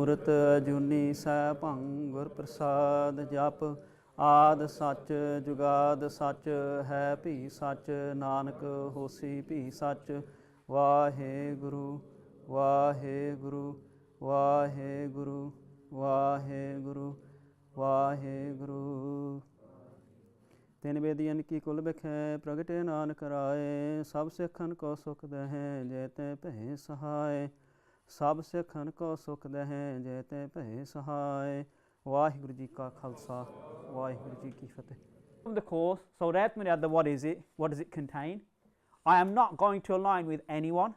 ਮੂਰਤ ਜੂਨੀ ਸੈਭੰ ਗੁਰ ਪ੍ਰਸਾਦ ਜਪ ਆਦ ਸੱਚ ਜੁਗਾਦ ਸੱਚ ਹੈ ਭੀ ਸੱਚ ਨਾਨਕ ਹੋਸੀ ਭੀ ਸੱਚ ਵਾਹਿਗੁਰੂ ਵਾਹਿਗੁਰੂ ਵਾਹਿਗੁਰੂ ਵਾਹਿਗੁਰੂ ਵਾਹਿਗੁਰੂ। ਤਿਨ ਬੇਦੀਆਂ ਕੀ ਕੁਲ ਬਿਖੈ ਪ੍ਰਗਟੇ ਨਾਨਕ ਰਾਏ ਸਭ ਸਿੱਖਨ ਕੋ ਸੁਖ ਦਹੈ ਜੈ ਤੈ ਭੈ ਸਹਾਇ ਸਭ ਸਿੱਖਨ ਕੋ ਸੁਖ ਦਹੈ ਜੈ ਤੈ ਭੈ ਸਹਾਇ। ਵਾਹਿਗੁਰੂ ਜੀ ਕਾ ਖਾਲਸਾ ਵਾਹਿਗੁਰੂ ਜੀ ਕੀ ਫਤਿਹ। From the course, so Rehat Maryada, what is it? What does it contain? I am not going to align with anyone,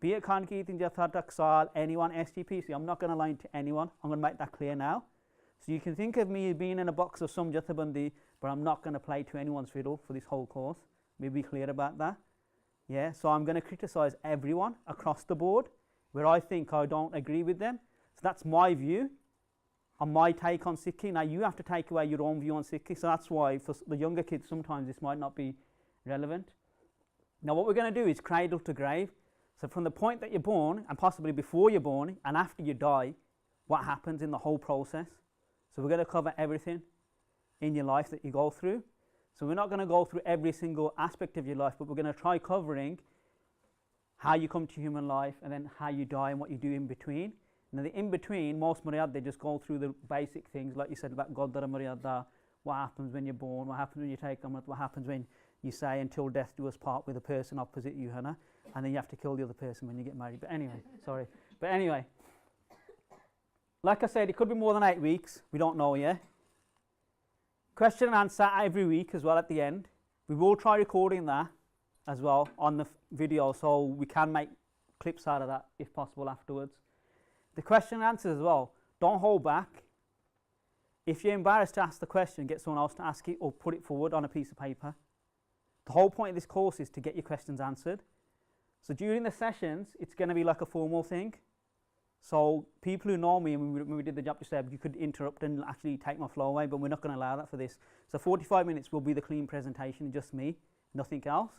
be it Khan Keating, Jathat Akaal, anyone, SGPC. I'm not going to align to anyone. I'm going to make that clear now. So you can think of me as being in a box of some Jathabandi, but I'm not going to play to anyone's fiddle for this whole course. We'll be clear about that. Yeah, so I'm going to criticise everyone across the board where I think I don't agree with them. So that's my view and my take on Sikhi. Now you have to take away your own view on Sikhi, so that's why for the younger kids sometimes this might not be relevant. Now what we're going to do is cradle to grave. So from the point that you're born and possibly before you're born and after you die, what happens in the whole process. So we're going to cover everything in your life that you go through. So we're not going to go through every single aspect of your life, but we're going to try covering how you come to human life and then how you die and what you do in between. Now the in between, most Maryada, they just go through the basic things like you said about Gurdwara Maryada, what happens when you're born, what happens when you take Amrit, what happens when you say until death do us part with a person opposite you, Hannah, and then you have to kill the other person when you get married. But anyway, sorry. But anyway, like I said, it could be more than 8 weeks, we don't know yet. Question and answer every week as well at the end. We will try recording that as well on the video so we can make clips out of that if possible afterwards. The question and answers as well, don't hold back. If you're embarrassed to ask the question, get someone else to ask it or put it forward on a piece of paper. The whole point of this course is to get your questions answered. So during the sessions, it's going to be like a formal thing. So people who know me, and when we did the job just said, you could interrupt and actually take my flow away, but we're not going to allow that for this. So 45 minutes will be the clean presentation, just me, nothing else.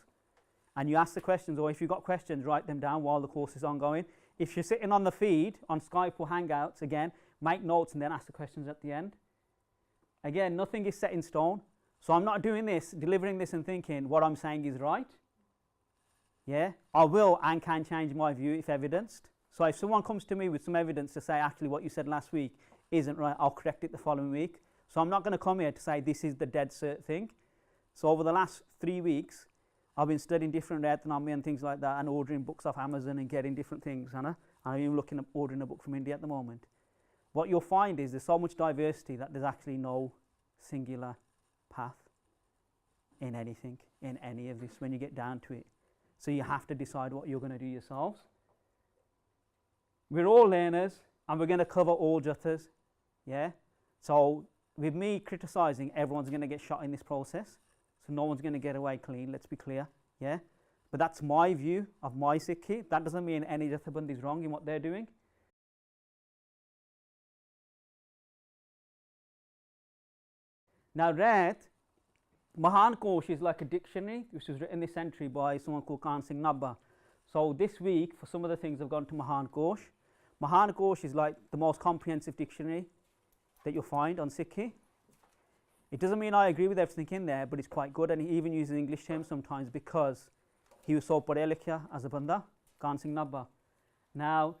And you ask the questions, or if you've got questions, write them down while the course is ongoing. If you're sitting on the feed, on Skype or Hangouts, again, make notes and then ask the questions at the end. Again, nothing is set in stone. So I'm not doing this, delivering this and thinking what I'm saying is right. Yeah, I will and can change my view if evidenced. So if someone comes to me with some evidence to say actually what you said last week isn't right, I'll correct it the following week. So I'm not going to come here to say this is the dead cert thing. So over the last 3 weeks, I've been studying different rehatnaame and things like that and ordering books off Amazon and getting different things, Hannah. I'm even looking at ordering a book from India at the moment. What you'll find is there's so much diversity that there's actually no singular path in anything, in any of this when you get down to it. So you have to decide what you're going to do yourselves. We're all learners and we're going to cover all juttas, yeah? So with me criticising, everyone's going to get shot in this process. So no one's going to get away clean, let's be clear, yeah? But that's my view of my Sikhi. That doesn't mean any Jathabandi is wrong in what they're doing. Now Rehat, Mahan Kosh is like a dictionary which was written this century by someone called Singh. So this week, for some of the things, I've gone to Mahan Kosh. Mahan Kosh is like the most comprehensive dictionary that you'll find on Sikhi. It doesn't mean I agree with everything in there, but it's quite good, and he even uses English terms sometimes because he was so padha likha as a banda, Singh. Now,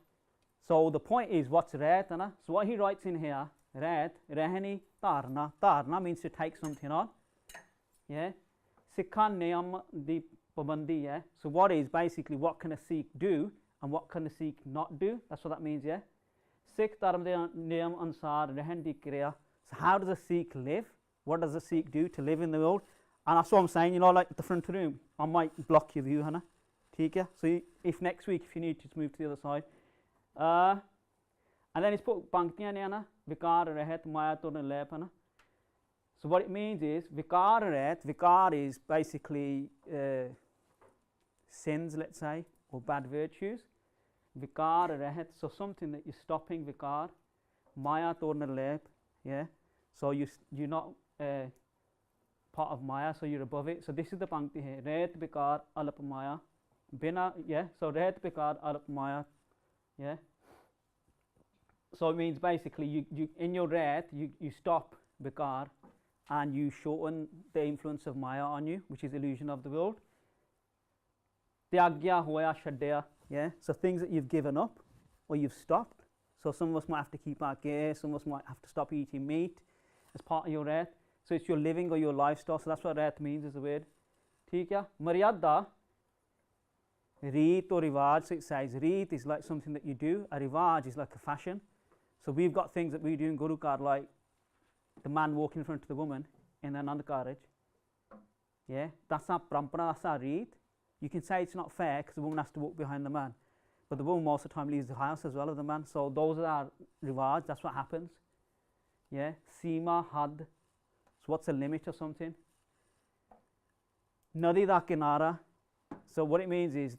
so the point is, what's Rehat? So what he writes in here, Rehat, Rehani, Tarna. Tarna means to take something on. Yeah, Sikhan niyam di pabandi. Yeah, so what is basically what can a Sikh do and what can a Sikh not do? That's what that means. Yeah, Sikh dharm de niyam ansar rehen di kriya. So how does a Sikh live? What does a Sikh do to live in the world? And that's what I'm saying. You know, like the front room, I might block your view, Hannah. Okay? So if next week, if you need to move to the other side, and then he's put panktiyan ne Hannah, vikar rehat maya to lep, Hannah. So what it means is, vikar rehat, vikar is basically sins, let's say, or bad virtues. Vikar rehat, so something that you're stopping, vikar. Maya to lep, yeah. So you're not part of maya, so you're above it. So this is the pankti here. Rehat vikar alap maya. Bina, yeah. So rehat vikar alap maya, yeah. So it means basically you in your rehat you stop Bikar and you shorten the influence of Maya on you, which is illusion of the world. Tyagya hoya shadya, yeah. So things that you've given up or you've stopped. So some of us might have to keep our gear, some of us might have to stop eating meat as part of your rehat. So it's your living or your lifestyle. So that's what rehat means is the word. ठीक है. Maryada, reet or rivaj. So it says reet is like something that you do. A rivaj is like a fashion. So we've got things that we do in Guru Kar, like the man walking in front of the woman in an undercarriage. Yeah, that's not parampara, that's not reet. You can say it's not fair because the woman has to walk behind the man. But the woman most of the time leaves the house as well as the man. So those are rivaj, that's what happens. Yeah, Seema, had. So what's the limit or something? Nadi da kinara. So what it means is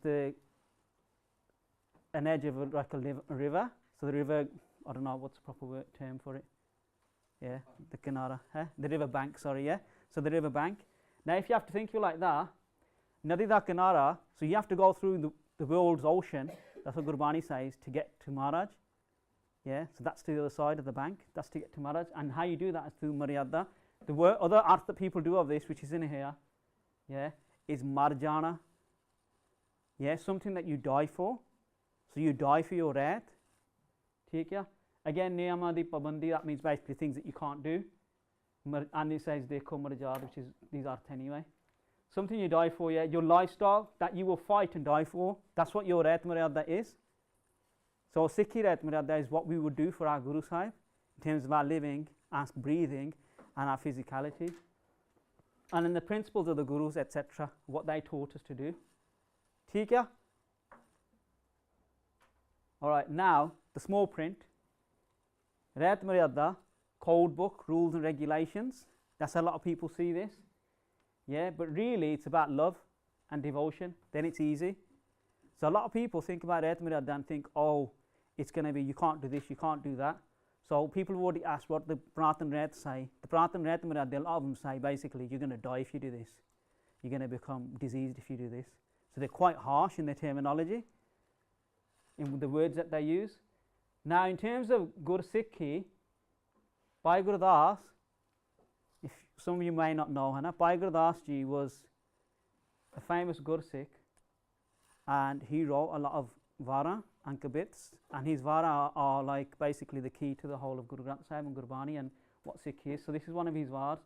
an edge of like a river. So the river, I don't know what's the proper term for it. Yeah, the kinara, the river bank, sorry, yeah. So the river bank. Now if you have to think of it like that, Nadi da kinara, so you have to go through the world's ocean, that's what Gurbani says, to get to Maharaj. Yeah, so that's to the other side of the bank, that's to get to Maharaj. And how you do that is through Maryada. The other art that people do of this, which is in here, yeah, is marjana. Yeah, something that you die for. So you die for your rehat. ठीक है. Again, niyama di pabandi, that means basically things that you can't do. And it says dekho marjad, which is these arts anyway. Something you die for, yeah. Your lifestyle that you will fight and die for. That's what your Rehat Maryada is. So Sikhi Rehat Maryada is what we would do for our Guru Sahib in terms of our living, our breathing, and our physicality. And in the principles of the Gurus, etc., what they taught us to do. ठीक है? Alright, now the small print. Rehat Maryada, code book, rules and regulations. That's how a lot of people see this. Yeah, but really it's about love and devotion. Then it's easy. So a lot of people think about Rehat Maryada and think, oh, it's going to be, you can't do this, you can't do that. So people have already asked what the Pranatan Rehat say. The Pranatan Rehat Maryada, a lot of them say basically, you're going to die if you do this. You're going to become diseased if you do this. So they're quite harsh in their terminology, in the words that they use. Now in terms of Gur Sikhi, Bhai Gurdas, if some of you may not know, Bhai Gurdas ji was a famous Gur Sikh, and he wrote a lot of Vara and Kabits, and his Vara are like basically the key to the whole of Guru Granth Sahib and Gurbani and what Sikhi is. So this is one of his Vars.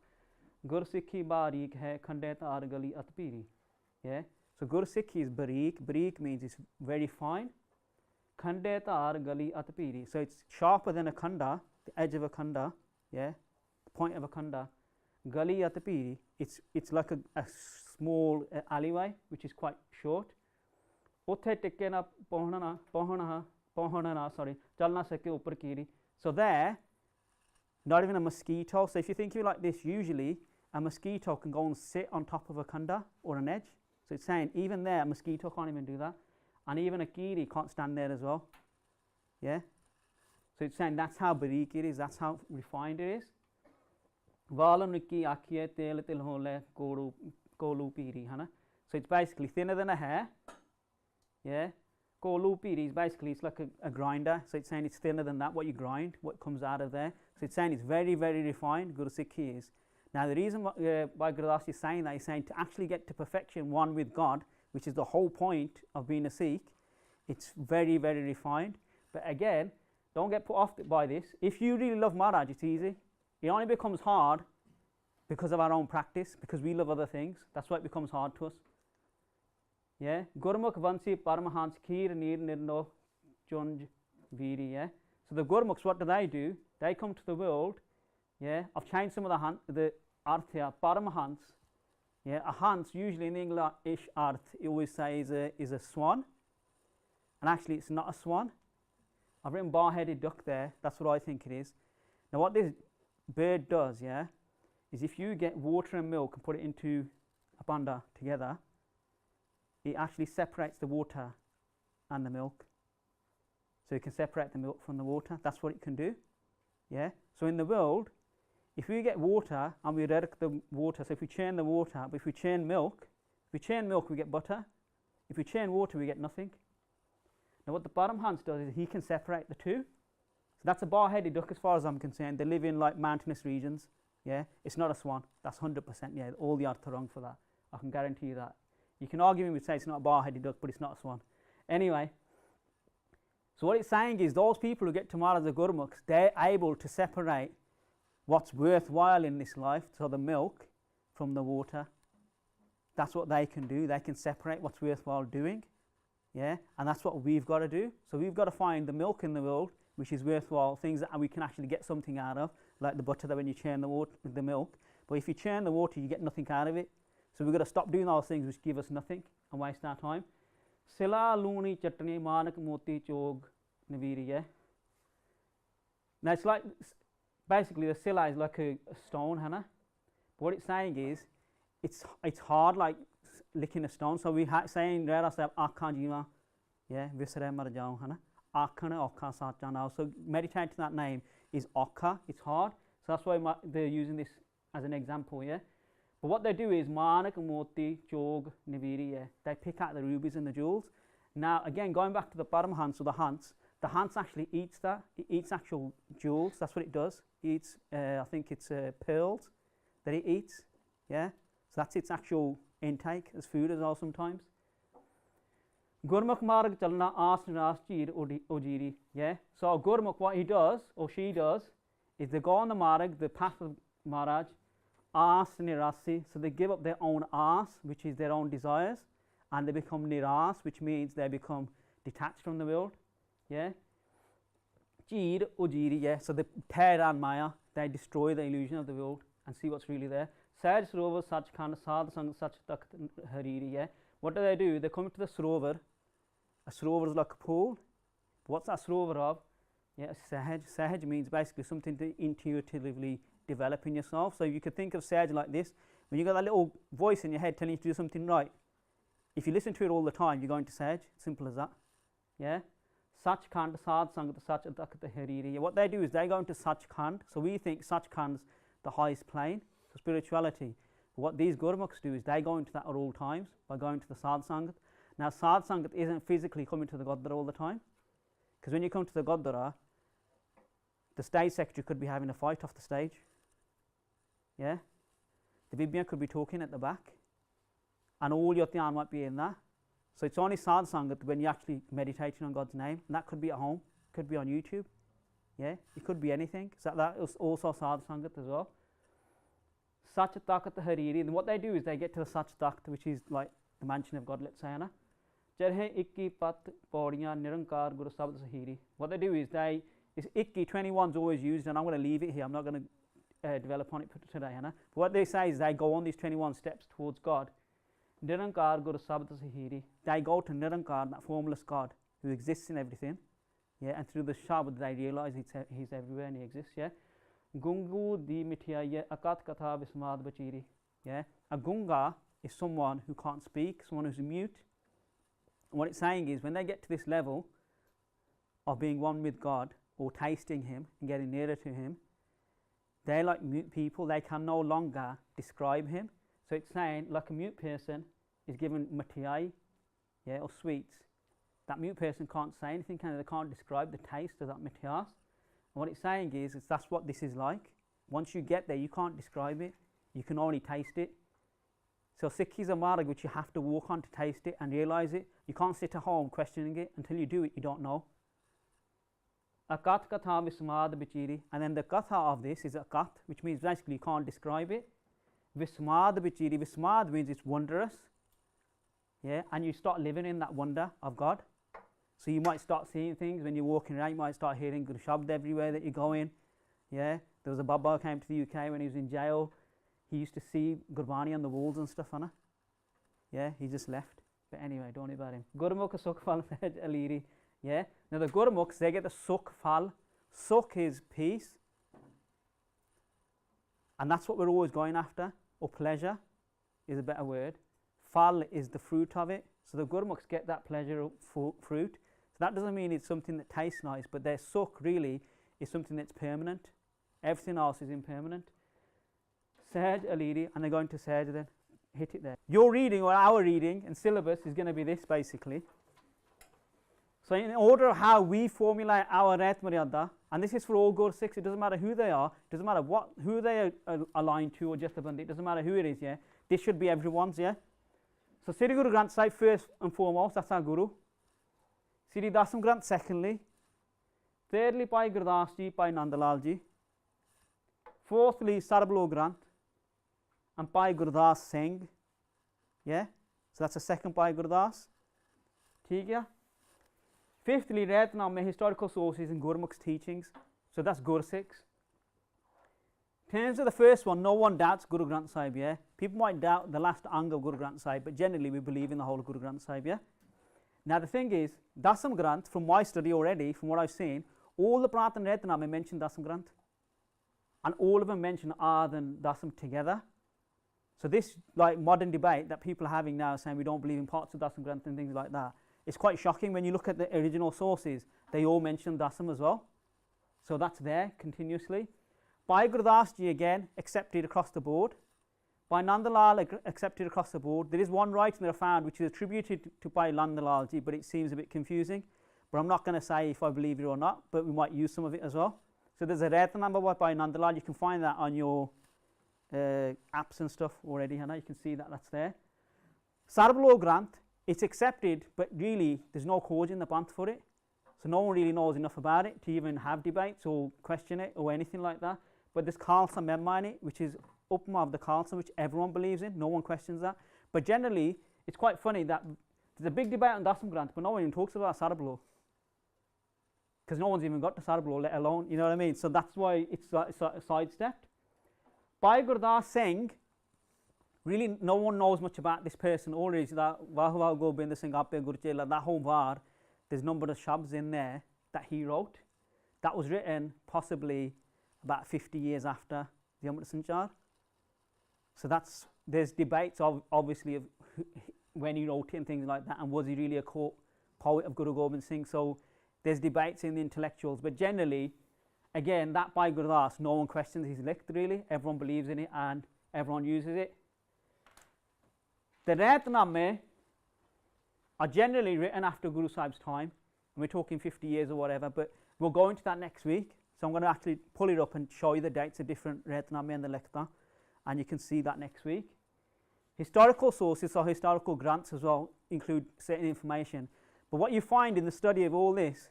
Gur Sikhi barik hai khande tar gali atpiri. Yeah. So Gur Sikhi is barik. Barik means it's very fine. Khande tar gali atpiri. So it's sharper than a khanda, the edge of a khanda. Yeah. The point of a khanda. Gali atpiri. It's like a small alleyway which is quite short. Uthe tikke na pohana, sorry, chalna sake upar kiri. So there, not even a mosquito. So if you think of it like this, usually a mosquito can go and sit on top of a khanda or an edge. So it's saying even there, a mosquito can't even do that. And even a kiri can't stand there as well. Yeah? So it's saying that's how barik it is, that's how refined it is. Valaniki akhiye tel tilhole kolu piri. So it's basically thinner than a hair. Yeah, Kolu piri is basically, it's like a grinder. So it's saying it's thinner than that, what you grind, what comes out of there. So it's saying it's very, very refined, Guru Sikhi is. Now the reason why Gurdas is saying that, he's saying to actually get to perfection, one with God, which is the whole point of being a Sikh, it's very, very refined. But again, don't get put off by this. If you really love Maharaj, it's easy. It only becomes hard because of our own practice, because we love other things. That's why it becomes hard to us. Yeah, Gurmukh Vansi Paramahans Kheer Neer Nirno Chunj Viri. Yeah, so the Gurmukhs, what do? They come to the world. Yeah, I've changed some of the arth here. Paramahans. Yeah, a Hans usually in English arth you always say is a swan, and actually it's not a swan. I've written bar-headed duck there. That's what I think it is. Now what this bird does, yeah, is if you get water and milk and put it into a banda together, it actually separates the water and the milk. So it can separate the milk from the water. That's what it can do. Yeah. So in the world, if we get water and we reduce the water, so if we churn the water, but if we churn milk, we get butter. If we churn water, we get nothing. Now what the Paramhans does is he can separate the two. So that's a bar-headed duck as far as I'm concerned. They live in like mountainous regions. Yeah, it's not a swan. That's 100%. Yeah, all the odds are wrong for that. I can guarantee you that. You can argue me with say it's not a bar-headed duck, but it's not a swan. Anyway, so what it's saying is those people who get to Maharaj the Gurmukhs, they're able to separate what's worthwhile in this life, so the milk, from the water. That's what they can do. They can separate what's worthwhile doing. Yeah, and that's what we've got to do. So we've got to find the milk in the world, which is worthwhile, things that we can actually get something out of, like the butter that when you churn the water with the milk. But if you churn the water, you get nothing out of it. So we've got to stop doing those things which give us nothing and waste our time. Sila luni chutney manak moti chog naviri. Yeah. Now it's like basically the sila is like a stone, Hannah. But what it's saying is it's hard like licking a stone. So we saying Rera Sahib Akhan Jiva, yeah, Visare Mar Jao, Hannah. Akhana Okha Satya now. So meditating that name is Okha, it's hard. So that's why they're using this as an example, yeah. But what they do is Manak, Moti, Chog, Niviri, yeah. They pick out the rubies and the jewels. Now again, going back to the Paramhans, so the Hans actually eats that. It eats actual jewels, that's what it does. It eats, I think it's pearls that it eats, yeah. So that's its actual intake as food as well sometimes. Gurmukh Marg Chalna As Ras Cheer Ojiri. Yeah. So Gurmukh, what he does or she does is they go on the Marg, the path of Maharaj, As Nirasi. So they give up their own As, which is their own desires, and they become Niras, which means they become detached from the world. Yeah. Cheer Ojiri. Yeah. So they tear down Maya, they destroy the illusion of the world and see what's really there. Saj Sarovar Sachkhand Sadh Sang Sach Takht Hariri. Yeah. What do? They come to the Sarovar. A Sarovar is like a pool. What's that Sarovar of? Yeah, Sahaj. Sahaj means basically something to intuitively develop in yourself. So you could think of Sahaj like this. When you got that little voice in your head telling you to do something right, if you listen to it all the time, you're going to Sahaj. Simple as that. Yeah. Sachkhand Sadh Sang Sach Takht Hariri. What they do is they go into Sachkhand. So we think Sachkhand's the highest plane. So spirituality. But what these Gurmukhs do is they go into that at all times by going to the Sadh Sangat. Now Sadh Sangat isn't physically coming to the Gurdwara all the time, because when you come to the Gurdwara, the stage secretary could be having a fight off the stage. Yeah, the Vibhya could be talking at the back, and all your dhyan might be in that. So it's only Sadh Sangat when you're actually meditating on God's name, and that could be at home, could be on YouTube. Yeah, it could be anything. So that is also Sadh Sangat as well. Sach Takht Hariri. And what they do is they get to the Sach Takht, which is like the mansion of God, let's say, Anna. Charhe Ikki Pat Paudiyan Nirankar Guru Sabd Sahiri. What they do is it's Ikki, 21 is always used, and I'm going to leave it here. I'm not going to develop on it today, Anna. But what they say is they go on these 21 steps towards God. Nirankar Guru Sabd Sahiri. They go to Nirankar, that formless God who exists in everything. Yeah, and through the Shabd they realise he's everywhere and he exists, yeah. Gungu di Mithiya Akat Katha Vismad Bachiri. Yeah. A Gunga is someone who can't speak, someone who's mute. And what it's saying is when they get to this level of being one with God or tasting Him and getting nearer to Him, they're like mute people. They can no longer describe Him. So it's saying like a mute person is given matiyai, yeah, or sweets. That mute person can't say anything, they can't describe the taste of that matiyas. And what it's saying is that's what this is like. Once you get there, you can't describe it. You can only taste it. So Sikh is a marg which you have to walk on to taste it and realise it. You can't sit at home questioning it. Until you do it, you don't know. Akat katha vismad bichiri. And then the katha of this is akat, which means basically you can't describe it. Vismad bichiri. Vismad means it's wondrous. Yeah, and you start living in that wonder of God. So you might start seeing things when you're walking around. You might start hearing good shabd everywhere that you go in. Yeah, there was a Baba who came to the UK when he was in jail. He used to see Gurbani on the walls and stuff, Anna. Yeah, he just left. But anyway, don't worry about him. Gurmukh Sukh Fal Aliri. Yeah, now the Gurmukhs, they get the Sukh Fal. Sukh is peace. And that's what we're always going after. Or pleasure is a better word. Fal is the fruit of it. So the Gurmukhs get that pleasure fruit. So that doesn't mean it's something that tastes nice, but their Sukh really is something that's permanent. Everything else is impermanent. Sahaj Aliri, and they're going to Sahaj then. Hit it there. Your reading or our reading and syllabus is going to be this basically. So in order of how we formulate our Rehat Maryada, And this is for all Gur Sikhs. It doesn't matter who they are, it doesn't matter who they are aligned to or Jathabandi, it doesn't matter who it is, yeah. This should be everyone's, yeah. So Sri Guru Granth Sahib first and foremost, that's our Guru. Sri Dasam Granth secondly. Thirdly, Bhai Gurdas Ji, Bhai Nandalal Ji. Fourthly, Sarblo Granth and Bhai Gurdas Singh. Yeah, so that's the second Bhai Gurdas. ठीक है. Fifthly, rehatnaame, historical sources and Gurmukh's teachings. So that's Gur Sikhs. In terms of the first one, no one doubts Guru Granth Sahib, yeah. People might doubt the last ang of Guru Granth Sahib, but generally we believe in the whole of Guru Granth Sahib, yeah. Now the thing is, Dasam Granth, from my study already, from what I've seen, all the Pranth and rehatnaame mention Dasam Granth. And all of them mention Ard and Dasam together. So this like modern debate that people are having now saying we don't believe in parts of Dasam Granth and things like that, it's quite shocking when you look at the original sources, they all mention Dasam as well. So that's there continuously. Bhai Gurdas Ji again accepted across the board. Bhai Nandalal accepted across the board. There is one writing that I found which is attributed to Bhai Nandalal Ji, but it seems a bit confusing. But I'm not going to say if I believe it or not, but we might use some of it as well. So there's a rehatnaame by Bhai Nandalal. You can find that on your apps and stuff already. You can see that that's there. Sarblo Granth, it's accepted, but really there's no cause in the Panth for it. So no one really knows enough about it to even have debates or question it or anything like that. But there's Khalsa Memma in it, which is Upma of the Khalsa, which everyone believes in. No one questions that. But generally, it's quite funny that there's a big debate on Dasam Granth, but no one even talks about Sarblo. Because no one's even got to Sarblo, let alone, you know what I mean? So that's why it's sidestepped. Bhai Gurdas Singh, really no one knows much about this person. All is that Vahwa Gobind Singh Ape Gurchela, that whole var, there's a number of shabds in there that he wrote. That was written possibly about 50 years after the Amrit Sanchar. So there's debates obviously of when he wrote it and things like that, and was he really a poet of Guru Gobind Singh? So there's debates in the intellectuals, but generally, again, that Bhai Gurdas, no one questions his licht really, everyone believes in it and everyone uses it. The rehatnaame are generally written after Guru Sahib's time, and we're talking 50 years or whatever, but we'll go into that next week. So I'm going to actually pull it up and show you the dates of different rehatnaame and the likhta, and you can see that next week. Historical sources or historical granths as well include certain information. But what you find in the study of all this,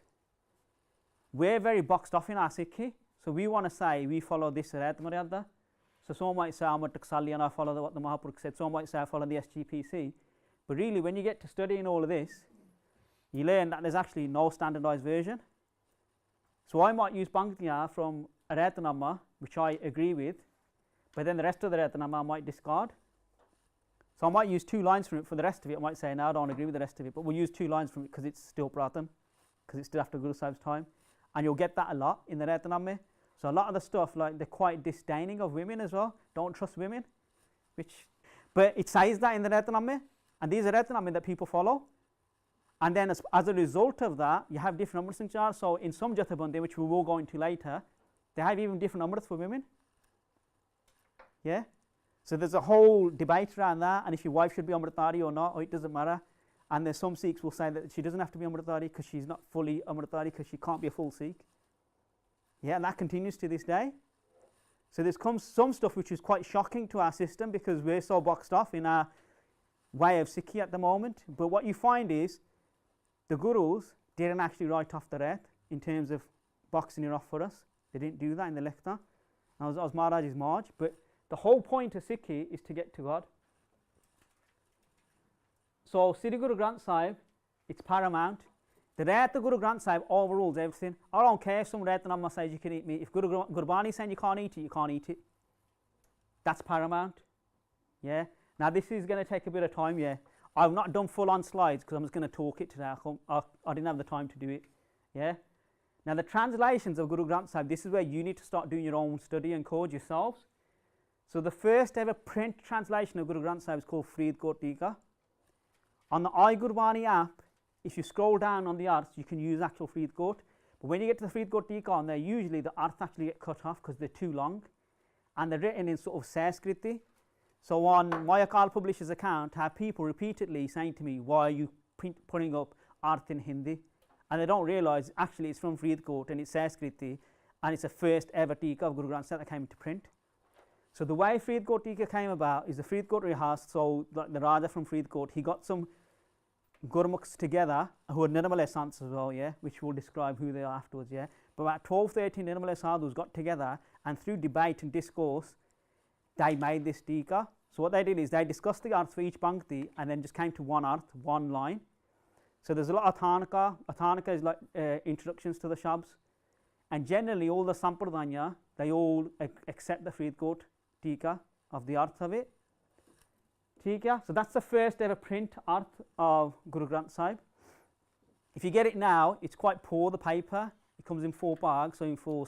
we're very boxed off in our Sikhi. So we want to say we follow this Rehat Maryada. So someone might say I'm a Taksali and I follow what the Mahaprabhu said. Someone might say I follow the SGPC. But really, when you get to studying all of this, you learn that there's actually no standardized version. So I might use Bangtiya from a rehatnaame, which I agree with, but then the rest of the rehatnaame I might discard. So I might use 2 lines from it. For the rest of it, I might say, no, I don't agree with the rest of it, but we'll use 2 lines from it because it's still Pratham, because it's still after Guru Sahib's time. And you'll get that a lot in the rehatnaame. So a lot of the stuff, like they're quite disdaining of women as well. Don't trust women. But it says that in the rehatnaame, and these are rehatnaame that people follow. And then as a result of that, you have different Amrit Sanchar. So in some Jathabandi, which we will go into later, they have even different Amrits for women. Yeah? So there's a whole debate around that, and if your wife should be Amritari or not, or it doesn't matter. And there's some Sikhs will say that she doesn't have to be Amritari because she's not fully Amritari because she can't be a full Sikh. Yeah, and that continues to this day. So there's some stuff which is quite shocking to our system because we're so boxed off in our way of Sikhi at the moment. But what you find is the Gurus didn't actually write off the Rehat in terms of boxing it off for us. They didn't do that in the Likhta. That was Maharaj's Marj. But the whole point of Sikhi is to get to God. So Sri Guru Granth Sahib, it's paramount. The Rehat of Guru Granth Sahib overrules everything. I don't care if some rehatnaame says you can eat meat. If Gurbani saying you can't eat it, you can't eat it. That's paramount. Yeah. Now this is going to take a bit of time. Yeah. I've not done full on slides because I'm just going to talk it today. I didn't have the time to do it. Yeah. Now the translations of Guru Granth Sahib, this is where you need to start doing your own study and code yourselves. So the first ever print translation of Guru Granth Sahib is called Faridkot Tika. On the iGurbani app, if you scroll down on the arts, you can use actual Faridkot. But when you get to the Faridkot Tika on there, usually the arts actually get cut off because they're too long. And they're written in sort of Sanskrit. So on my Akaal Publishers account, I have people repeatedly saying to me, why are you putting up art in Hindi? And they don't realise actually it's from Faridkot and it's Sanskrit. and it's the first ever Tika of Guru Granth Sahib that came into print. So the way Faridkot Tika came about is the Faridkot Rihas, so the Raja from Faridkot, he got some Gurmukhs together who are Nirmale Sants as well, yeah, which we'll describe who they are afterwards, yeah. But about 12, 13 Nirmale Sadhus got together, and through debate and discourse, they made this Tika. So what they did is they discussed the arths for each Bhakti and then just came to one arth, one line. So there's a lot of Athanika. Athanika is like introductions to the Shabs. And generally all the Sampradanya, they all accept the Faridkot Tika of the arth of it. Tika. So that's the first ever print arth of Guru Granth Sahib. If you get it now, it's quite poor, the paper. It comes in 4 bags, so in 4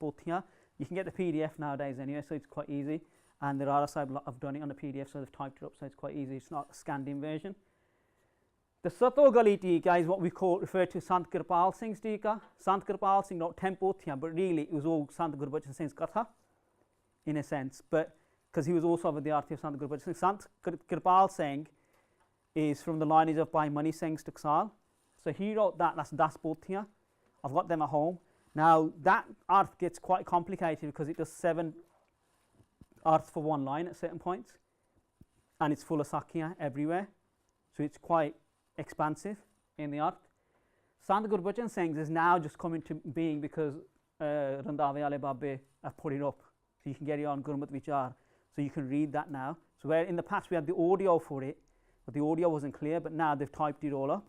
pothiyan. You can get the PDF nowadays anyway, so it's quite easy. And the Rara Sahib have done it on the PDF, so they've typed it up, so it's quite easy. It's not a scanned in version. The Sato Gali Tika is what we refer to Sant Kirpal Singh's Tika. Sant Kirpal Singh, not 10 pothiyan, but really it was all Sant Guru Bachan Singh's Katha, in a sense. But because he was also of the arthi of Sant Guru Bachan Singh. Sant Kirpal Singh is from the lineage of Bhai Mani Singh's Taksal. So he wrote that, that's Das Pothiyan. I've got them at home. Now that arth gets quite complicated because it does 7 arths for one line at certain points, and it's full of Sakya everywhere, so it's quite expansive in the arth. Sant Guru Bachan Singh's is now just come into being because Randhawe Wale Babe have put it up, so you can get it on Gurmat Vichar, so you can read that now. So where in the past we had the audio for it, but the audio wasn't clear, but now they've typed it all up.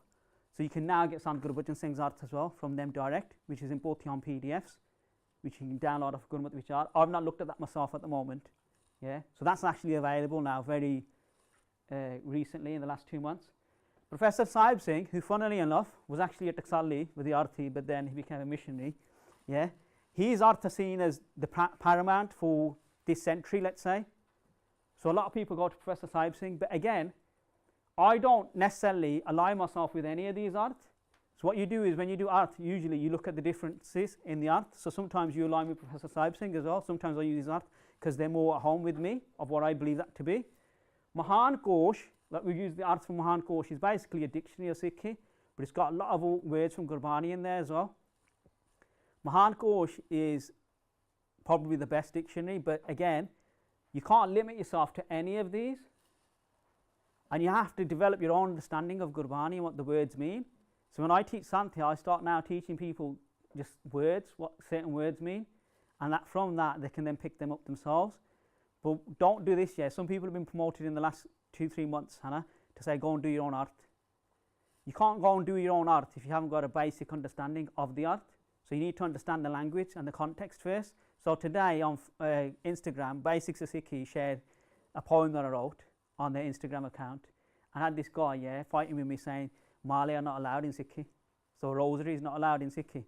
So you can now get Sant Guru Bachan Singh's arth as well from them direct, which is in Pothiyan PDFs, which you can download off Gurmat Vichar. I've not looked at that myself at the moment. Yeah, so that's actually available now very recently in the last 2 months. Professor Sahib Singh, who funnily enough was actually at Taksali with the Arthi, but then he became a missionary. Yeah, his arth is seen as the paramount for this century, let's say. So a lot of people go to Professor Sahib Singh, but again, I don't necessarily align myself with any of these arths. So what you do is when you do arth, usually you look at the differences in the arth. So sometimes you align with Professor Sahib Singh as well. Sometimes I use his arth because they're more at home with me of what I believe that to be. Mahan Kosh, like we use the arth from Mahan Kosh, is basically a dictionary of Sikhi, but it's got a lot of words from Gurbani in there as well. Mahan Kosh is probably the best dictionary, but again, you can't limit yourself to any of these, and you have to develop your own understanding of Gurbani and what the words mean. So when I teach Santhya, I start now teaching people just words, what certain words mean, and that from that they can then pick them up themselves. But don't do this yet. Some people have been promoted in the last 2-3 months, Hannah, to say go and do your own art. You can't go and do your own art if you haven't got a basic understanding of the art. So you need to understand the language and the context first. So today on Instagram, Basics of Sikhi shared a poem that I wrote on their Instagram account, and I had this guy, fighting with me saying Male are not allowed in Sikhi, so rosary is not allowed in Sikhi,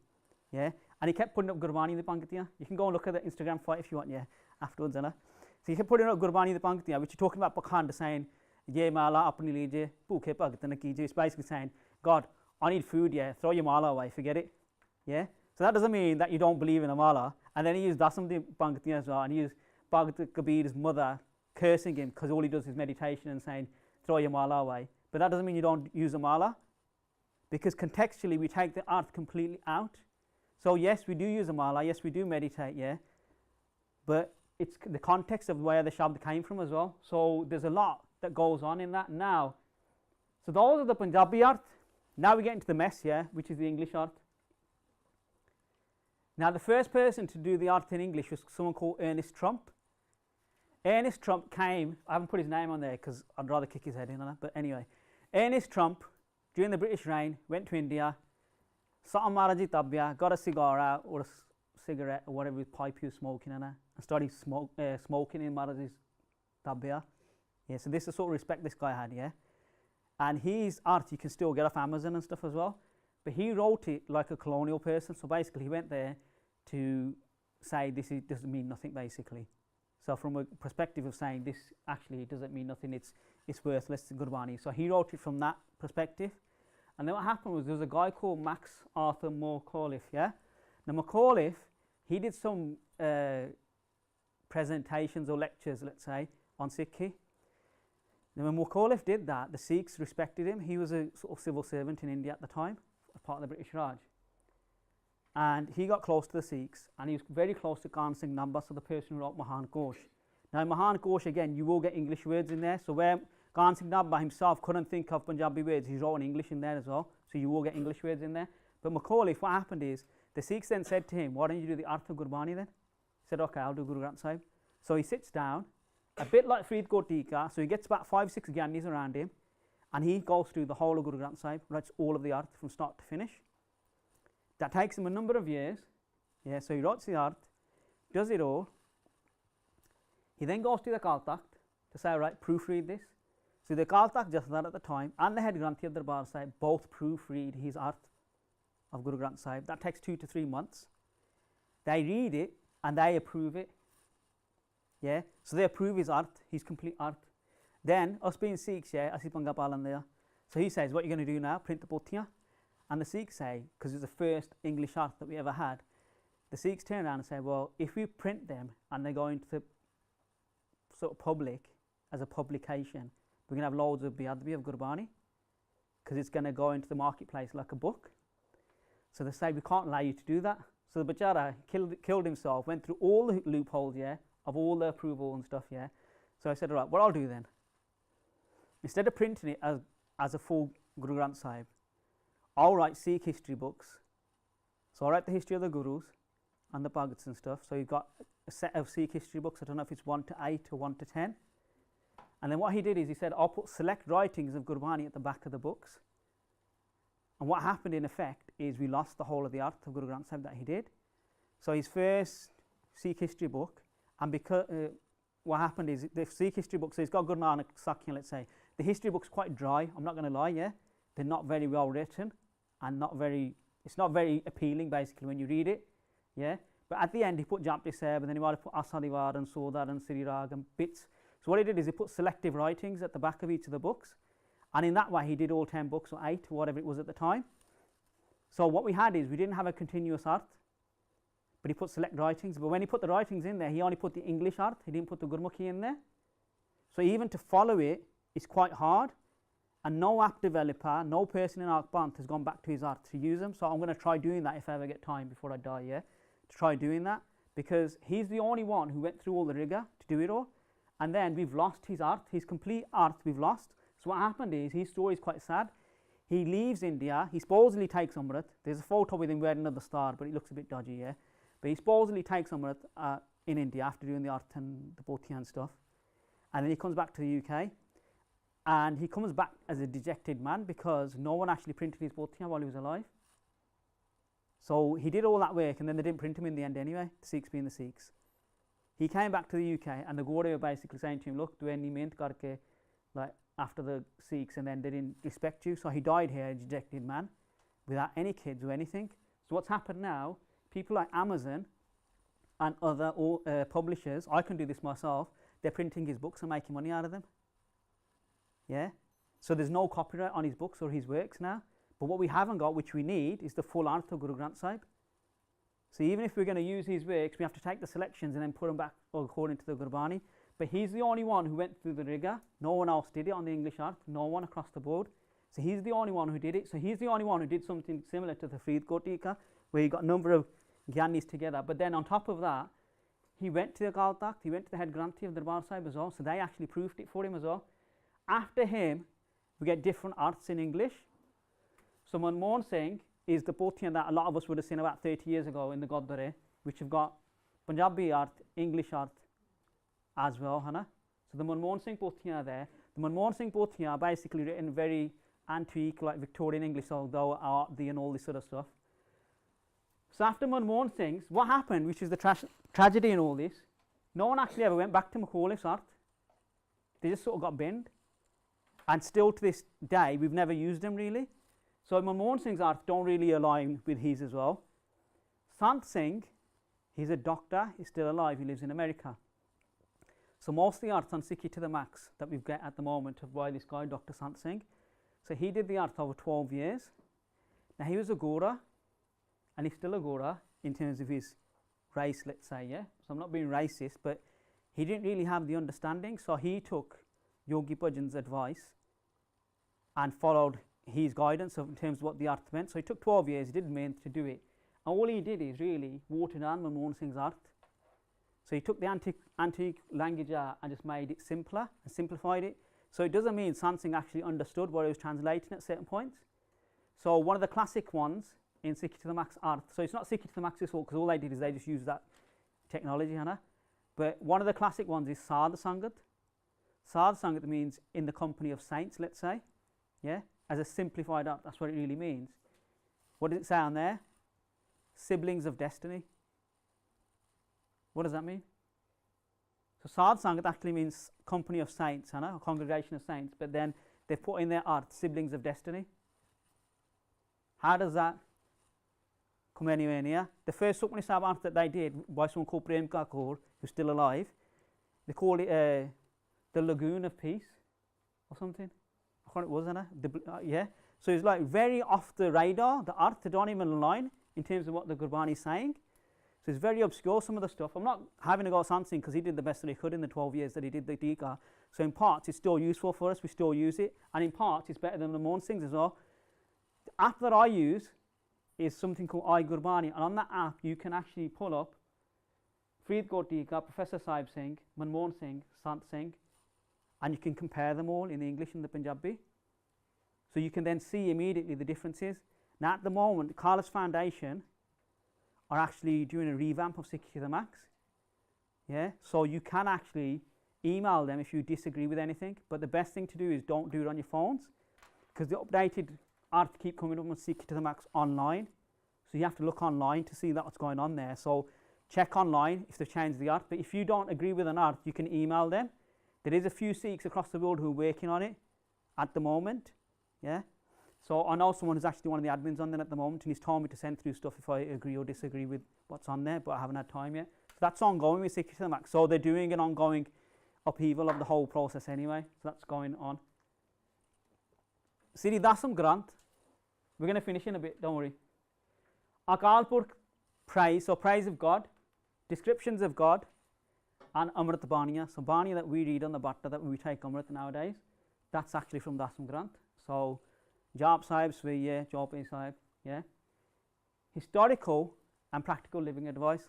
and he kept putting up Gurbani the Panktiyan. You can go and look at the Instagram fight if you want, afterwards, So he kept putting up Gurbani the Panktiyan, which is talking about Pakhand, saying Ye mala apni lijiye, bhukhe bhagt na kijiye. It's basically saying, God, I need food, throw your mala away, forget it, So that doesn't mean that you don't believe in a mala. And then he used Dasam the Panktiyan as well, and he used Bhagat Kabir's mother cursing him because all he does is meditation and saying, throw your mala away. But that doesn't mean you don't use a mala, because contextually we take the art completely out. So yes, we do use a mala, yes, we do meditate, but it's the context of where the Shabd came from as well. So there's a lot that goes on in that now. So those are the Punjabi art. Now we get into the mess, which is the English art. Now the first person to do the art in English was someone called Ernest Trump. Ernest Trump came, I haven't put his name on there because I'd rather kick his head in on that, but anyway. Ernest Trump, during the British reign, went to India, sat on Maharaji Tabya, got a cigar out, or a cigarette, or whatever pipe he was smoking, and started smoking in Maharaji's Tabya. So this is the sort of respect this guy had, And his art you can still get off Amazon and stuff as well, but he wrote it like a colonial person, so basically he went there to say this doesn't mean nothing, basically. So from a perspective of saying this actually doesn't mean nothing, it's worthless, it's Gurbani. So he wrote it from that perspective. And then what happened was there was a guy called Max Arthur Macauliffe, Now Macauliffe, he did some presentations or lectures, let's say, on Sikhi. Now when Macauliffe did that, the Sikhs respected him. He was a sort of civil servant in India at the time, as part of the British Raj. and he got close to the Sikhs, and he was very close to Granth Singh Namba, so the person who wrote Mahan Kosh. Now Mahan Kosh, again, you will get English words in there, so where Granth Singh Namba himself couldn't think of Punjabi words, he wrote in English in there as well, so you will get English words in there. But Macaulay, what happened is, the Sikhs then said to him, why don't you do the Arth of Gurbani then? He said, okay, I'll do Guru Granth Sahib. So he sits down, a bit like Farid Kotika, so he gets about 5-6 Gyanis around him, and he goes through the whole of Guru Granth Sahib, writes all of the Arth from start to finish. That takes him a number of years. Yeah, so he writes the Arth, does it all. He then goes to the Akaal Takht to say, right, proofread this. So the Akaal Takht Jathedar at the time and the head Granthi of Darbar Sahib both proofread his Arth of Guru Granth Sahib. That takes 2 to 3 months. They read it and they approve it. Yeah, so they approve his Arth, his complete Arth. Then, us being Sikhs, yeah, asi panga palan there. So he says, what are you going to do now? Print the Pothia. And the Sikhs say, because it's the first English Arth that we ever had, the Sikhs turn around and say, well, if we print them and they go into the sort of public as a publication, we're going to have loads of biadbi of Gurbani, because it's going to go into the marketplace like a book. So they say, we can't allow you to do that. So the Bachara killed himself, went through all the loopholes, yeah, of all the approval and stuff, yeah. So I said, all right, what I'll do then, instead of printing it as a full Guru Granth Sahib, I'll write Sikh history books. So I'll write the history of the Gurus and the Bhagats and stuff. So you've got a set of Sikh history books, I don't know if it's 1 to 8 or 1 to 10. And then what he did is he said, I'll put select writings of Gurbani at the back of the books. And what happened in effect is we lost the whole of the Arth of Guru Granth Sahib that he did. So his first Sikh history book, and because what happened is the Sikh history book, so he's got Guru Nanak Sakya, let's say. The history book's quite dry, I'm not going to lie, yeah. They're not very well written and it's not very appealing basically when you read it, yeah. But at the end he put Japji Sahib, and then he might have put Asadivar and Sodar and Sri Rag and bits. So what he did is he put selective writings at the back of each of the books, and in that way he did all 10 books or 8 or whatever it was at the time. So what we had is we didn't have a continuous Arth, but he put select writings. But when he put the writings in there, he only put the English Arth, he didn't put the Gurmukhi in there. So even to follow it is quite hard, and no app developer, no person in Akbant has gone back to his Arth to use them. So I'm going to try doing that if I ever get time before I die, yeah, to try doing that, because he's the only one who went through all the rigour to do it all. And then we've lost his Arth, his complete Arth we've lost. So what happened is, his story is quite sad. He leaves India, he supposedly takes Amrit. There's a photo with him wearing another star, but it looks a bit dodgy, yeah. But he supposedly takes Amrit in India after doing the Arth and the Pothia and stuff. And then he comes back to the UK, and he comes back as a dejected man because no one actually printed his Pothia while he was alive. So he did all that work, and then they didn't print him in the end anyway, the Sikhs being the Sikhs. He came back to the UK, and the Guru were basically saying to him, look, do any meant karke, like after the Sikhs, and then they didn't respect you. So he died here, a dejected man, without any kids or anything. So what's happened now, people like Amazon and other publishers, I can do this myself, they're printing his books and making money out of them. Yeah, so there's no copyright on his books or his works now. But what we haven't got, which we need, is the full Arth of Guru Granth Sahib. So even if we're going to use his works, we have to take the selections and then put them back according to the Gurbani. But he's the only one who went through the rigour. No one else did it on the English Arth, no one across the board. So he's the only one who did it. So he's the only one who did something similar to the Farid Kotika, where he got a number of Gyanis together. But then on top of that, he went to the Akaal Takht, he went to the head Granthi of Darbar Sahib as well, so they actually proofed it for him as well. After him, we get different Arths in English. So Manmohan Singh is the Pothia that a lot of us would have seen about 30 years ago in the Gurdwara, which have got Punjabi Arth, English Arth as well, Hana. So the Manmohan Singh Pothia there. The Manmohan Singh Pothia are basically written very antique, like Victorian English, although Art and all this sort of stuff. So after Manmohan Singh's, what happened, which is the tragedy in all this, no one actually ever went back to Macaulay's Arth. They just sort of got binned. And still to this day, we've never used them really. So Manmohan Singh's Arth don't really align with his as well. Sant Singh, he's a doctor, he's still alive, he lives in America. So most of the Arths on Sikhi to the max that we've got at the moment are by this guy, Dr. Sant Singh. So he did the Arth over 12 years. Now he was a Gora, and he's still a Gora in terms of his race, let's say, yeah. So I'm not being racist, but he didn't really have the understanding, so he took Yogi Bhajan's advice and followed his guidance in terms of what the Arth meant. So he took 12 years, he didn't mean to do it, all he did is really water down Manmohan Singh's art. So he took the antique language out and just made it simpler and simplified it. So it doesn't mean Sant Singh actually understood what he was translating at certain points. So one of the classic ones in Sikhi to the Max art, so it's not Sikhi to the Max this all, because all they did is they just used that technology, Hannah. But one of the classic ones is Sadh Sangat. Sadh Sangat means in the company of saints, let's say, yeah, as a simplified art, that's what it really means. What does it say on there? Siblings of destiny. What does that mean? So Sadh Sangat actually means company of saints, Hannah, a congregation of saints, but then they put in their art siblings of destiny. How does that come anywhere near? The first Sukhmani Sahib art that they did by someone called Prem Kaur, who's still alive, they called it the Lagoon of Peace or something. I thought it was, Hannah. Yeah. So it's like very off the radar, the art, they don't even align in terms of what the Gurbani is saying. So it's very obscure, some of the stuff. I'm not having a go at Sant Singh because he did the best that he could in the 12 years that he did the Dika. So in parts it's still useful for us, we still use it. And in parts it's better than the Manmohan Singh's as well. The app that I use is something called Gurbani. And on that app you can actually pull up Faridkot Dika, Professor Sahib Singh, Manmohan Singh, Sant Singh. And you can compare them all in the English and the Punjabi. So you can then see immediately the differences. Now at the moment, Carlos Foundation are actually doing a revamp of Sikhi to the Max. Yeah, so you can actually email them if you disagree with anything, but the best thing to do is don't do it on your phones, because the updated art keep coming up on Sikhi to the Max online. So you have to look online to see that what's going on there. So check online if they've changed the art, but if you don't agree with an art, you can email them. There is a few Sikhs across the world who are working on it at the moment. Yeah. So I know someone who's actually one of the admins on there at the moment, and he's told me to send through stuff if I agree or disagree with what's on there, but I haven't had time yet. So that's ongoing with Sikhi to the Max. So they're doing an ongoing upheaval of the whole process anyway. So that's going on. Siri Dasam Granth. We're going to finish in a bit, don't worry. Akaal Purkh, praise, so praise of God, descriptions of God, and Amrit Baniya. So Baniya that we read on the Bhatta, that we take Amrit nowadays, that's actually from Dasam Granth. So Jap Sahib, Sviye, Jope Sahib, yeah. Historical and practical living advice.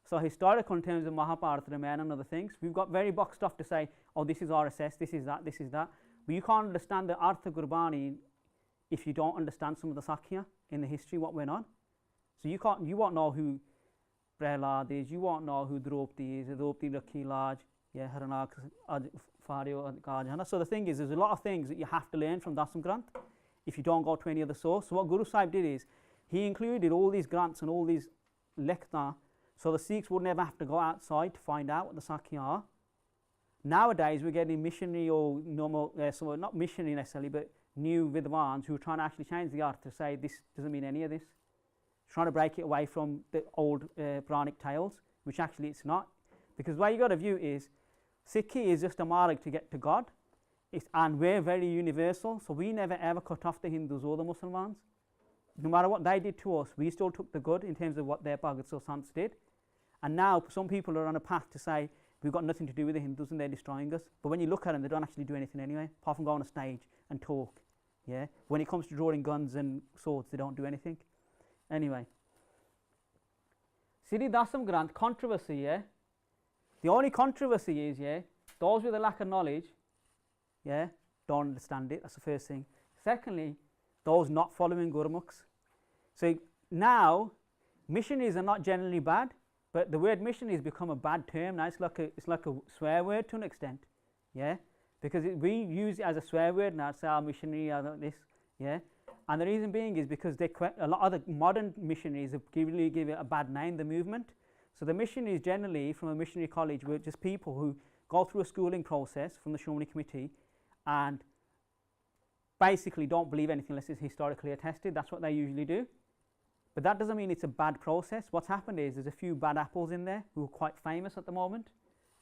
So historical in terms of Mahabharata, Ramayana and other things. We've got very boxed off to say, oh, this is RSS, this is that, this is that. But you can't understand the Artha Gurbani if you don't understand some of the Sakya in the history, what went on. So you won't know who Prahlad is, you won't know who Draupadi is, Draupadi Rakhi Laj, yeah, Haranak, Fario, Kaj. So the thing is, there's a lot of things that you have to learn from Dasam Granth if you don't go to any other source. So what Guru Sahib did is, he included all these Granths and all these Lekhta, so the Sikhs would never have to go outside to find out what the Sakya are. Nowadays we're getting missionary or normal, so not missionary necessarily, but new Vidwans who are trying to actually change the art to say this doesn't mean any of this. Trying to break it away from the old Puranic tales, which actually it's not. Because the way you got to view is, Sikhi is just a marg to get to God, and we're very universal, so we never ever cut off the Hindus or the Muslims. No matter what they did to us, we still took the good in terms of what their Bhagats or Sants did. And now some people are on a path to say, we've got nothing to do with the Hindus and they're destroying us. But when you look at them, they don't actually do anything anyway, apart from go on a stage and talk. Yeah. When it comes to drawing guns and swords, they don't do anything. Anyway. Sri Dasam Granth, controversy, yeah. The only controversy is, yeah, those with a lack of knowledge, yeah, don't understand it. That's the first thing. Secondly, those not following Gurmukhs. So now, missionaries are not generally bad, but the word missionary has become a bad term now. It's like a swear word to an extent, yeah, because we use it as a swear word now. Say, our missionary, this, yeah. And the reason being is because a lot of the modern missionaries have really give it a bad name, the movement. So the missionaries generally from a missionary college were just people who go through a schooling process from the Shomani Committee and basically don't believe anything unless it's historically attested. That's what they usually do. But that doesn't mean it's a bad process. What's happened is there's a few bad apples in there who are quite famous at the moment.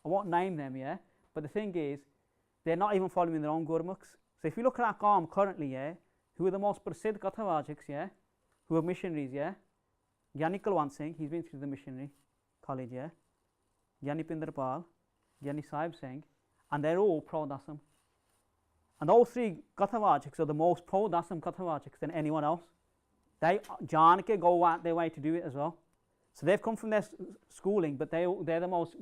I won't name them, yeah, but the thing is they're not even following their own Gurmukhs. So if you look at Akaal currently, yeah, who are the most Prasidh Kathavajiks, yeah, who are missionaries, yeah, Gyani Kulwant Singh, he's been through the missionary college, yeah, Gyani Pindarpal, Gyani Sahib Singh, and they're all pro-Dasam. And those three Kathavajiks are the most pro-Dasam Kathavajiks than anyone else. they jaan ke go out their way to do it as well. So they've come from their schooling, but they're the most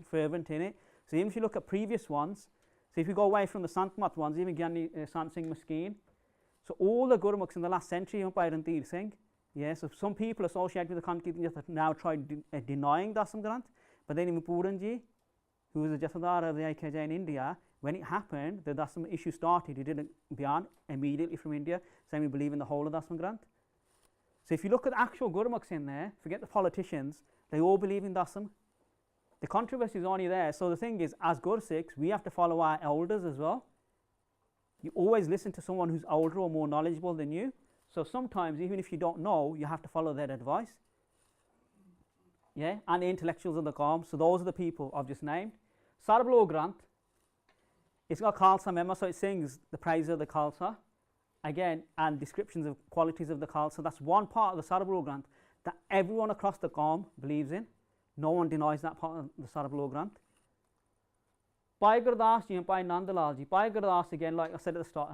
fervent in it. So even if you look at previous ones, so if you go away from the Sant Mat ones, even Gyani Sant Singh Maskeen, so all the Gurmukhs in the last century are by Ranveer Singh. Yeah, so some people associated with the Khand Kirtan Jath now try denying Dasam Granth, but then even Puran Ji, who was the Jathadar of the AKJ in India, when it happened, the Dasam issue started, he did a Byan immediately from India, saying we believe in the whole of Dasam Granth. So if you look at the actual Gurmukhs in there, forget the politicians, they all believe in Dasam. The controversy is only there. So the thing is, as Gur Sikhs, we have to follow our elders as well. You always listen to someone who's older or more knowledgeable than you. So sometimes, even if you don't know, you have to follow their advice. Yeah, and the intellectuals of the Qawm. So those are the people I've just named. Sarblo Granth, it's got Khalsa Mema, so it sings the praise of the Khalsa. Again, and descriptions of qualities of the Khalsa. That's one part of the Sarblo Granth that everyone across the Qawm believes in. No one denies that part of the Sarblo Granth. Bhai Gurdas Ji and Bhai Nandalal Ji. Bhai Gurdas, again, like I said at the start,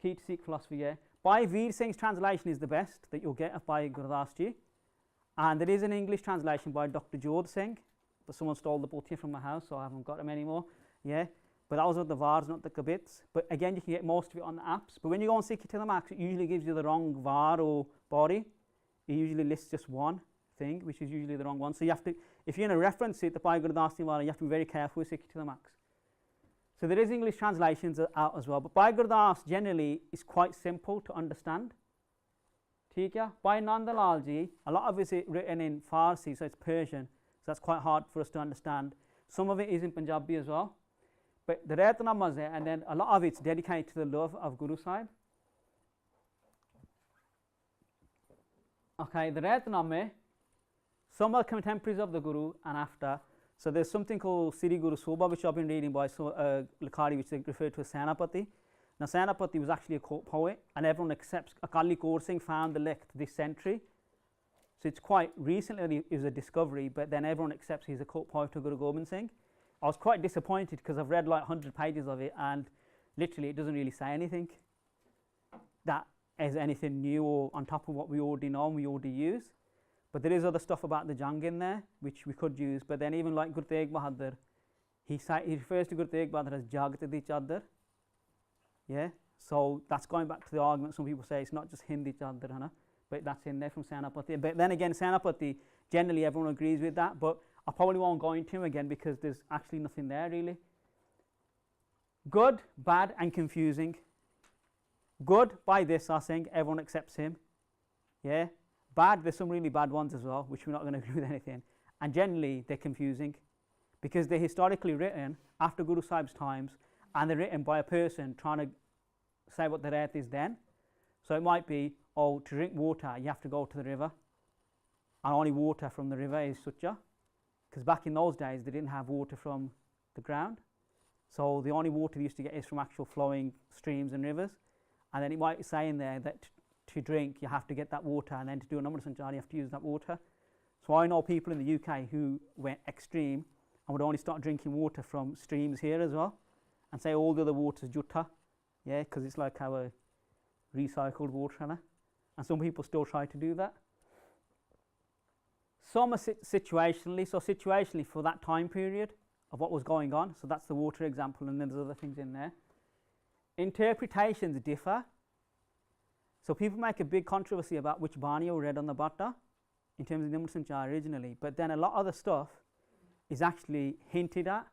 key to Sikh philosophy, yeah. Bhai Veer Singh's translation is the best that you'll get of Bhai Gurdas Ji. And there is an English translation by Dr. Jodh Singh, but someone stole the book here from my house, so I haven't got them anymore. Yeah, but that was with the Vars, not the Kabits. But again, you can get most of it on the apps. But when you go on Sikhi to the Max, it usually gives you the wrong Var or Bari. It usually lists just one thing, which is usually the wrong one. So you have to, if you're going to reference it, the Bhai Gurdas Ji, you have to be very careful with Sikhi to the Max. So there is English translations out as well. But Bhai Gurdas generally is quite simple to understand. ठीक है, Bhai Nandalal Ji, a lot of it is written in Farsi, so it's Persian, so that's quite hard for us to understand. Some of it is in Punjabi as well, but the rehatnaame is there, and then a lot of it's dedicated to the love of Guru Sahib. Okay, the rehatnaame, some are contemporaries of the Guru and after. So there's something called Sri Guru Sobha, which I've been reading by Likhari, which they refer to as Senapati. Now, Senapati was actually a court poet, and everyone accepts Akali Kaur Singh found the licht this century. So it's quite recently it was a discovery, but then everyone accepts he's a court poet to Guru Gobind Singh. I was quite disappointed because I've read like 100 pages of it, and literally it doesn't really say anything that is anything new or on top of what we already know and we already use. But there is other stuff about the Jang in there which we could use. But then even like Guru Tegh Bahadur, he refers to Guru Tegh Bahadur as Jagat Di Chadar. Yeah, so that's going back to the argument. Some people say it's not just Hindi Chadar, but that's in there from Senapati. But then again, Senapati, generally everyone agrees with that, but I probably won't go into him again because there's actually nothing there really. Good, bad and confusing. Good, by this I think everyone accepts him. Yeah, bad, there's some really bad ones as well, which we're not going to agree with anything. And generally they're confusing because they're historically written after Guru Sahib's times, and they're written by a person trying to say what the rehat is then. So it might be, oh, to drink water, you have to go to the river. And only water from the river is sucha. Because back in those days, they didn't have water from the ground. So the only water they used to get is from actual flowing streams and rivers. And then it might say in there that to drink, you have to get that water. And then to do a Namr Sanchar, you have to use that water. So I know people in the UK who went extreme and would only start drinking water from streams here as well. And say all the other water is jutta, yeah, because it's like our recycled water, and some people still try to do that. Some are situationally, so situationally for that time period of what was going on, so that's the water example, and then there's other things in there. Interpretations differ, so people make a big controversy about which Bani are read on the Bhatta in terms of Namr Sanchar originally, but then a lot of the stuff is actually hinted at.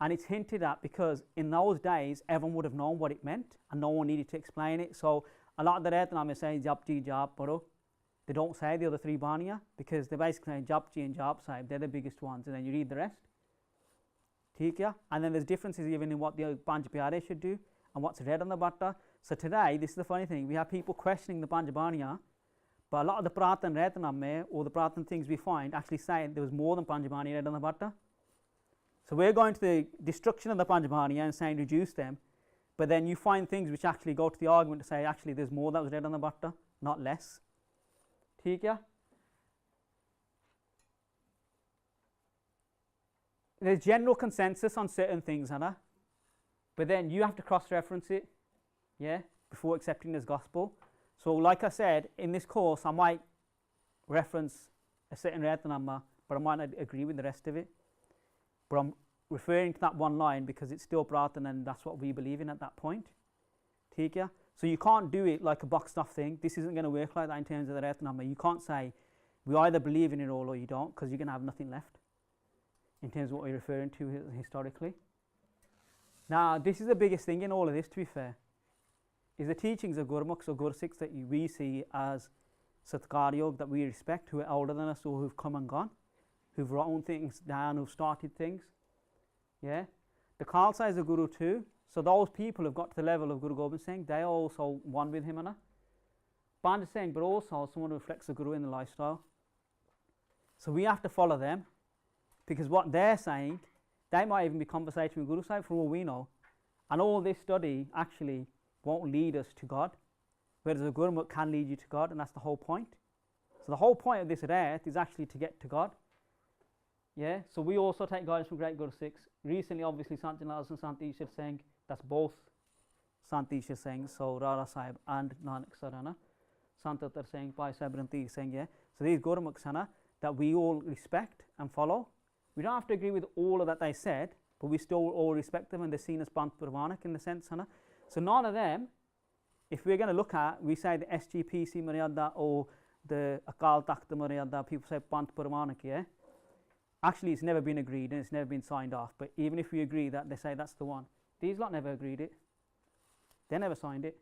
And it's hinted at because in those days, everyone would have known what it meant and no one needed to explain it. So a lot of the rehatnaame say Japji, Jap, Paro. They don't say the other three Baniya because they basically say Japji and Jap Sahib, they're the biggest ones, and then you read the rest. And then there's differences even in what the Panj Pyare should do and what's read on the Bhatta. So today, this is the funny thing, we have people questioning the Panj Baniya, but a lot of the Pratan rehatnaame or the Pratan things we find actually say there was more than Panj Baniya read on the Bhatta. So we're going to the destruction of the Panj Baniya and saying reduce them, but then you find things which actually go to the argument to say actually there's more that was read on the Bhatta, not less. ठीक है? There's general consensus on certain things, but then you have to cross-reference it, yeah, before accepting as gospel. So like I said, in this course, I might reference a certain rehatnaame, but I might not agree with the rest of it. But I'm referring to that one line because it's still Pratana and that's what we believe in at that point. ठीक है? So you can't do it like a boxed off thing. This isn't going to work like that in terms of the rehatnaame. You can't say, we either believe in it all or you don't, because you're going to have nothing left in terms of what you're referring to historically. Now, this is the biggest thing in all of this, to be fair, is the teachings of Gurmukhs or Gursikhs that we see as Satkaryog, that we respect, who are older than us or who've come and gone, who've written things down, who've started things. Yeah? The Khalsa is a Guru too, so those people who've got to the level of Guru Gobind Singh, they are also one with him, Anna. Band is saying, but also someone who reflects the Guru in the lifestyle. So we have to follow them, because what they're saying, they might even be conversation with Guru Sahib for all we know. And all this study actually won't lead us to God, whereas a Gurmukh can lead you to God, and that's the whole point. So the whole point of this Rehat is actually to get to God. Yeah, so we also take guidance from great Guru Sikhs. Recently, obviously, Sant Janaz and Sant Ishar Singh, that's both Sant Ishar Singh, so Rara Sahib and Nanak Sarana. Sant Uttar Singh, Bhai Sahib Ranti Singh, yeah. So these Gurmukhs that we all respect and follow. We don't have to agree with all of that they said, but we still all respect them and they're seen as Pant Purvanak in the sense. So none of them, if we're going to look at, we say the SGPC Maryada or the Akaal Takhta Maryada, people say Pant Purvanak, yeah. Actually, it's never been agreed and it's never been signed off. But even if we agree that, they say that's the one. These lot never agreed it. They never signed it.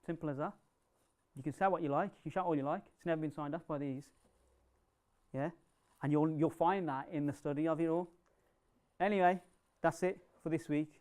Simple as that. You can say what you like, you can shout all you like. It's never been signed off by these. Yeah? And you'll find that in the study of it all. Anyway, that's it for this week.